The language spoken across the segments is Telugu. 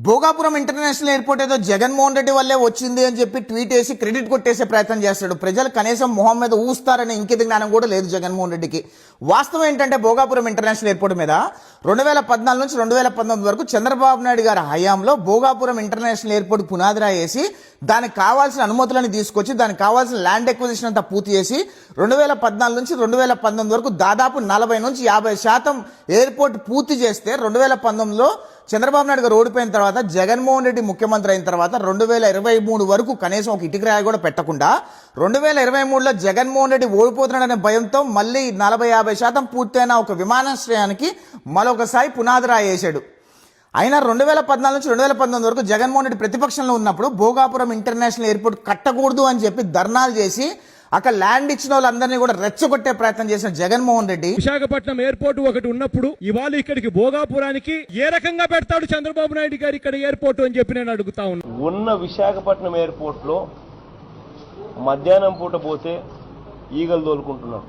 భోగాపురం ఇంటర్నేషనల్ ఎయిర్పోర్ట్ ఏదో జగన్మోహన్ రెడ్డి వల్లే వచ్చింది అని చెప్పి ట్వీట్ చేసి క్రెడిట్ కొట్టేసే ప్రయత్నం చేస్తాడు. ప్రజలు కనీసం మొహం మీద ఊస్తారనే ఇంకిత జ్ఞానం కూడా లేదు జగన్మోహన్ రెడ్డికి. వాస్తవం ఏంటంటే భోగాపురం ఇంటర్నేషనల్ ఎయిర్పోర్ట్ మీద 2014 నుంచి 2019 వరకు చంద్రబాబు నాయుడు గారి హయాంలో భోగాపురం ఇంటర్నేషనల్ ఎయిర్పోర్ట్ పునాదిరా వేసి దానికి కావాల్సిన అనుమతులను తీసుకొచ్చి దానికి కావాల్సిన ల్యాండ్ ఎక్విజిషన్ అంతా పూర్తి చేసి 2014 నుంచి 2019 వరకు దాదాపు 40 నుంచి 50% ఎయిర్పోర్ట్ పూర్తి చేస్తే 2019లో చంద్రబాబు నాయుడు గారు ఓడిపోయిన తర్వాత జగన్మోహన్ రెడ్డి ముఖ్యమంత్రి అయిన తర్వాత 2023 వరకు కనీసం ఒక ఇటుక రాయి కూడా పెట్టకుండా 2023లో జగన్మోహన్ రెడ్డి ఓడిపోతున్నాడనే భయంతో మళ్ళీ 40-50% పూర్తయిన ఒక విమానాశ్రయానికి మరొకసారి పునాది రాయి వేశాడు. అయినా 2014 నుంచి 2019 వరకు జగన్మోహన్ రెడ్డి ప్రతిపక్షంలో ఉన్నప్పుడు భోగాపురం ఇంటర్నేషనల్ ఎయిర్పోర్ట్ కట్టకూడదు అని చెప్పి ధర్నాలు చేసి అక్కడ ల్యాండ్ ఇచ్చిన వాళ్ళందరినీ కూడా రెచ్చగొట్టే ప్రయత్నం చేసిన జగన్మోహన్ రెడ్డి విశాఖపట్నం ఎయిర్పోర్ట్ ఒకటి ఉన్నప్పుడు ఇవాళ ఇక్కడికి భోగాపురానికి ఏ రకంగా పెడతాడు చంద్రబాబు నాయుడు గారు ఇక్కడ ఎయిర్పోర్ట్ అని చెప్పి నేను అడుగుతా ఉన్నా. ఉన్న విశాఖపట్నం ఎయిర్పోర్ట్ లో మధ్యాహ్నం పూట పోతే ఈగలు తోలుకుంటున్నారు.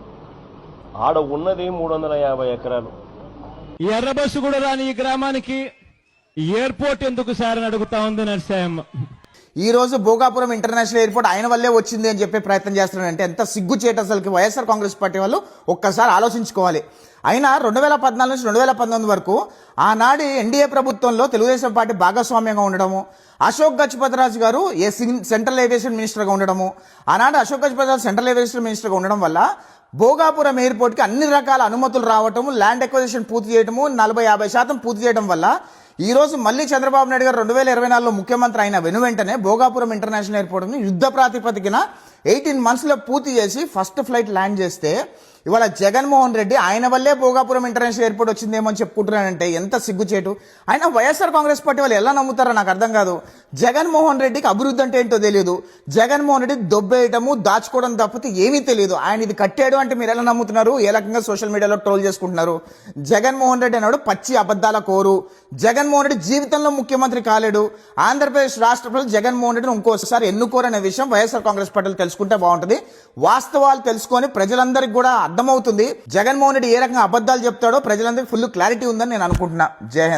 ఆడ ఉన్నది 350 ఎకరాలు. ఎర్ర బస్సు కూడా రాని ఈ గ్రామానికి ఎయిర్పోర్ట్ ఎందుకు సార్ అని అడుగుతా ఉంది నరసింహ. ఈ రోజు భోగాపురం ఇంటర్నేషనల్ ఎయిర్పోర్ట్ ఆయన వల్లే వచ్చింది అని చెప్పే ప్రయత్నం చేస్తున్నాడంటే ఎంత సిగ్గుచేటు అసలుకి. వైఎస్ఆర్ కాంగ్రెస్ పార్టీ వాళ్ళు ఒక్కసారి ఆలోచించుకోవాలి. అయినా 2014 నుంచి 2019 వరకు ఆనాడు ఎన్డీఏ ప్రభుత్వంలో తెలుగుదేశం పార్టీ భాగస్వామ్యంగా ఉండడము, అశోక్ గజపతిరాజు గారు సెంట్రల్ ఏవియేషన్ మినిస్టర్గా ఉండడము, ఆనాడు అశోక్ గజపతిరాజు సెంట్రల్ ఏవియేషన్ మినిస్టర్గా ఉండడం వల్ల భోగాపురం ఎయిర్పోర్ట్కి అన్ని రకాల అనుమతులు రావటము, ల్యాండ్ ఎక్విజిషన్ పూర్తి చేయడము, 40-50% పూర్తి చేయడం వల్ల ఈ రోజు మళ్ళీ చంద్రబాబు నాయుడు గారు 2024లో ముఖ్యమంత్రి అయిన వెనువెంటనే భోగాపురం ఇంటర్నేషనల్ ఎయిర్పోర్ట్ని యుద్ధ ప్రాతిపదికన 18 monthsలో పూర్తి చేసి ఫస్ట్ ఫ్లైట్ ల్యాండ్ చేస్తే ఇవాళ జగన్మోహన్ రెడ్డి ఆయన వల్లే భోగాపురం ఇంటర్నేషనల్ ఎయిర్పోర్ట్ వచ్చిందేమో అని చెప్పుకుంటున్నానంటే ఎంత సిగ్గుచేటు. ఆయన వైఎస్ఆర్ కాంగ్రెస్ పార్టీ వాళ్ళు ఎలా నమ్ముతారో నాకు అర్థం కాదు. జగన్మోహన్ రెడ్డికి అభివృద్ధి అంటే ఏంటో తెలియదు. జగన్మోహన్ రెడ్డి దొబ్బేయటము దాచుకోవడం తప్పితే ఏమీ తెలియదు. ఆయన ఇది కట్టాడు అంటే మీరు ఎలా నమ్ముతున్నారు? ఏ రకంగా సోషల్ మీడియాలో ట్రోల్ చేసుకుంటున్నారు. జగన్మోహన్ రెడ్డి అన్నాడు పచ్చి అబద్ధాల కోరు. జగన్మోహన్ రెడ్డి జీవితంలో ముఖ్యమంత్రి కాలేడు. ఆంధ్రప్రదేశ్ రాష్ట్ర ప్రజలు జగన్మోహన్ రెడ్డిని ఇంకోసారి ఎన్నుకోరనే విషయం వైఎస్ఆర్ కాంగ్రెస్ పార్టీలు తెలుసుకుంటే బాగుంటుంది. వాస్తవాలు తెలుసుకొని ప్రజలందరికీ కూడా అర్థమవుతుంది జగన్మోహన్ రెడ్డి ఏ రకంగా అబద్ధాలు చెప్తాడో ప్రజలందరికీ ఫుల్ క్లారిటీ ఉందని నేను అనుకుంటున్నా. జై హింద్.